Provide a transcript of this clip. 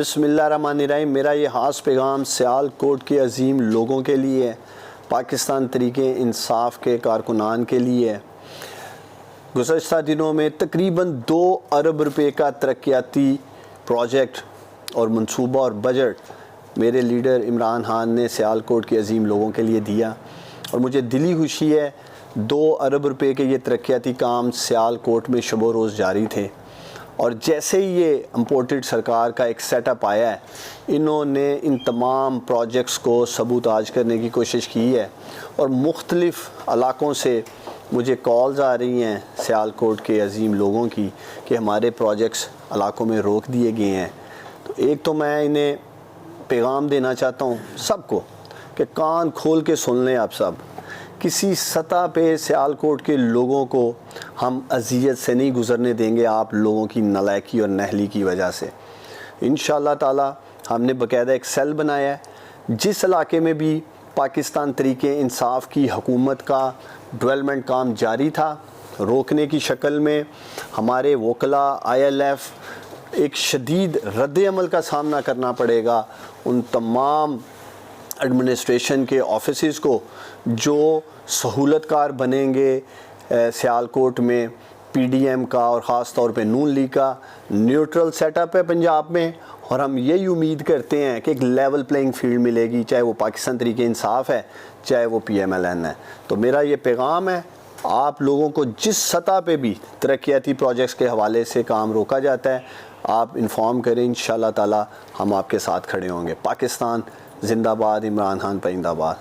بسم اللہ الرحمن الرحیم۔ میرا یہ خاص پیغام سیالکوٹ کے عظیم لوگوں کے لیے ہے، پاکستان تحریک انصاف کے کارکنان کے لیے ہے۔ گزشتہ دنوں میں تقریباً 2 ارب روپے کا ترقیاتی پروجیکٹ اور منصوبہ اور بجٹ میرے لیڈر عمران خان نے سیالکوٹ کے عظیم لوگوں کے لیے دیا، اور مجھے دلی خوشی ہے 2 ارب روپے کے یہ ترقیاتی کام سیالکوٹ میں شب و روز جاری تھے، اور جیسے ہی یہ امپورٹڈ سرکار کا ایک سیٹ اپ آیا ہے، انہوں نے ان تمام پروجیکٹس کو سبوتاژ کرنے کی کوشش کی ہے، اور مختلف علاقوں سے مجھے کالز آ رہی ہیں سیالکوٹ کے عظیم لوگوں کی کہ ہمارے پروجیکٹس علاقوں میں روک دیے گئے ہیں۔ تو ایک تو میں انہیں پیغام دینا چاہتا ہوں سب کو کہ کان کھول کے سن لیں آپ سب، کسی سطح پہ سیالکوٹ کے لوگوں کو ہم اذیت سے نہیں گزرنے دیں گے آپ لوگوں کی نالائکی اور نہلی کی وجہ سے۔ انشاءاللہ تعالی ہم نے باقاعدہ ایک سیل بنایا ہے، جس علاقے میں بھی پاکستان تحریک انصاف کی حکومت کا ڈیولپمنٹ کام جاری تھا، روکنے کی شکل میں ہمارے وکلاء ILF ایک شدید رد عمل کا سامنا کرنا پڑے گا ان تمام ایڈمنسٹریشن کے آفیسز کو جو سہولت کار بنیں گے سیالکوٹ میں۔ PDM کا اور خاص طور پہ نون لیگ کا نیوٹرل سیٹ اپ ہے پنجاب میں، اور ہم یہی امید کرتے ہیں کہ ایک لیول پلینگ فیلڈ ملے گی، چاہے وہ پاکستان تحریک انصاف ہے چاہے وہ PMLN ہے۔ تو میرا یہ پیغام ہے آپ لوگوں کو، جس سطح پہ بھی ترقیاتی پروجیکٹس کے حوالے سے کام روکا جاتا ہے آپ انفارم کریں، انشاءاللہ تعالی ہم آپ کے ساتھ کھڑے ہوں گے۔ پاکستان زندہ باد، عمران خان پائندہ باد۔